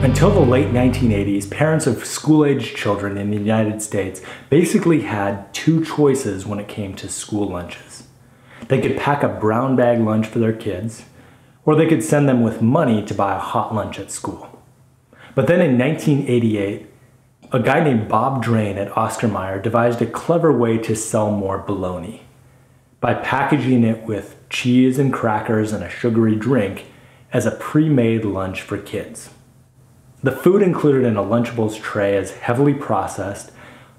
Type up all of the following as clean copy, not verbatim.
Until the late 1980s, parents of school-aged children in the United States basically had two choices when it came to school lunches. They could pack a brown bag lunch for their kids, or they could send them with money to buy a hot lunch at school. But then in 1988, a guy named Bob Drain at Oscar Meyer devised a clever way to sell more bologna. By packaging it with cheese and crackers and a sugary drink as a pre-made lunch for kids. The food included in a Lunchables tray is heavily processed,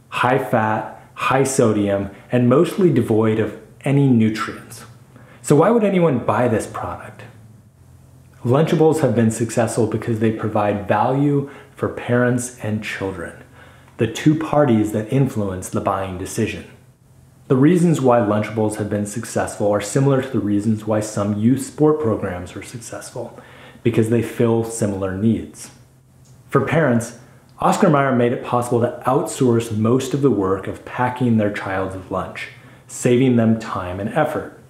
high fat, high sodium, and mostly devoid of any nutrients. So why would anyone buy this product? Lunchables have been successful because they provide value for parents and children, the two parties that influence the buying decision. The reasons why Lunchables have been successful are similar to the reasons why some youth sport programs are successful, because they fill similar needs. For parents, Oscar Meyer made it possible to outsource most of the work of packing their child's lunch, saving them time and effort.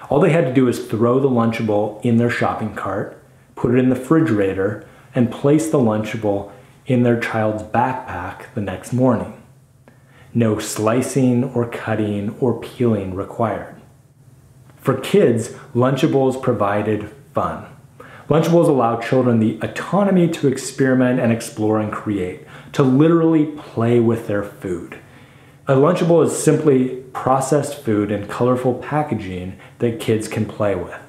All they had to do was throw the Lunchable in their shopping cart, put it in the refrigerator, and place the Lunchable in their child's backpack the next morning. No slicing or cutting or peeling required. For kids, Lunchables provided fun. Lunchables allow children the autonomy to experiment and explore and create, to literally play with their food. A Lunchable is simply processed food in colorful packaging that kids can play with.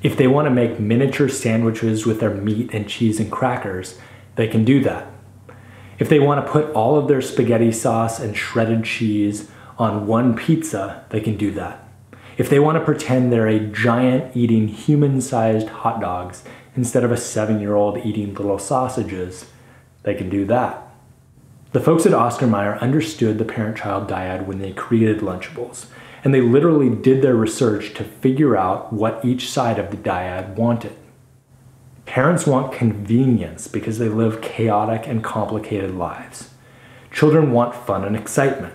If they want to make miniature sandwiches with their meat and cheese and crackers, they can do that. If they want to put all of their spaghetti sauce and shredded cheese on one pizza, they can do that. If they want to pretend they're a giant eating human-sized hot dogs instead of a 7-year-old eating little sausages, they can do that. The folks at Oscar Meyer understood the parent-child dyad when they created Lunchables, and they literally did their research to figure out what each side of the dyad wanted. Parents want convenience because they live chaotic and complicated lives. Children want fun and excitement.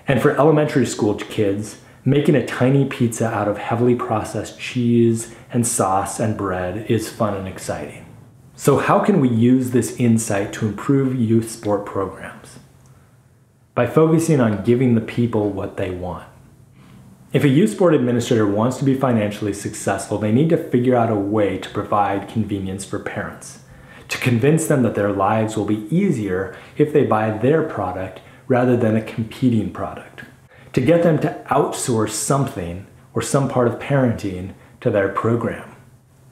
And for elementary school kids, making a tiny pizza out of heavily processed cheese and sauce and bread is fun and exciting. So how can we use this insight to improve youth sport programs? By focusing on giving the people what they want. If a youth sport administrator wants to be financially successful, they need to figure out a way to provide convenience for parents, to convince them that their lives will be easier if they buy their product rather than a competing product, to get them to outsource something or some part of parenting to their program.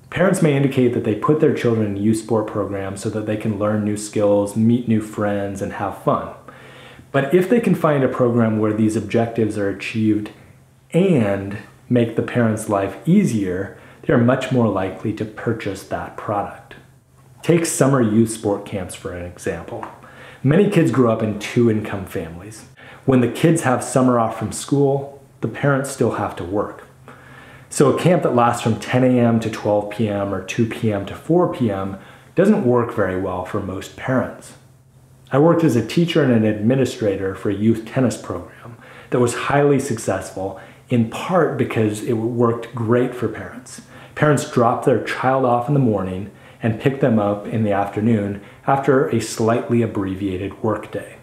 Parents may indicate that they put their children in youth sport programs so that they can learn new skills, meet new friends, and have fun. But if they can find a program where these objectives are achieved and make the parent's life easier, they are much more likely to purchase that product. Take summer youth sport camps for an example. Many kids grow up in two-income families. When the kids have summer off from school, the parents still have to work. So a camp that lasts from 10 a.m. to 12 p.m. or 2 p.m. to 4 p.m. doesn't work very well for most parents. I worked as a teacher and an administrator for a youth tennis program that was highly successful, in part because it worked great for parents. Parents dropped their child off in the morning and picked them up in the afternoon after a slightly abbreviated workday.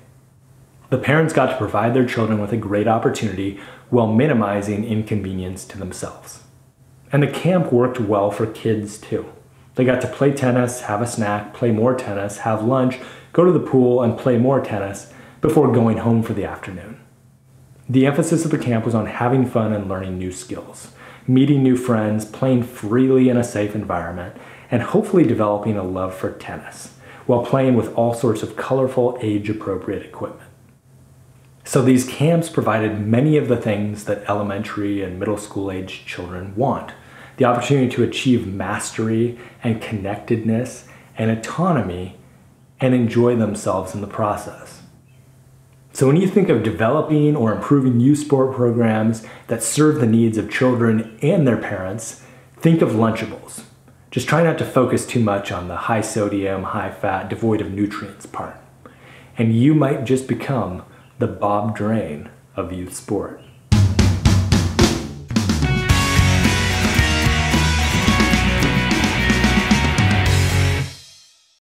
The parents got to provide their children with a great opportunity while minimizing inconvenience to themselves. And the camp worked well for kids too. They got to play tennis, have a snack, play more tennis, have lunch, go to the pool, and play more tennis before going home for the afternoon. The emphasis of the camp was on having fun and learning new skills, meeting new friends, playing freely in a safe environment, and hopefully developing a love for tennis, while playing with all sorts of colorful, age-appropriate equipment. So these camps provided many of the things that elementary and middle school age children want. The opportunity to achieve mastery and connectedness and autonomy and enjoy themselves in the process. So when you think of developing or improving youth sport programs that serve the needs of children and their parents, think of Lunchables. Just try not to focus too much on the high sodium, high fat, devoid of nutrients part. And you might just become the Bob Drain of youth sport.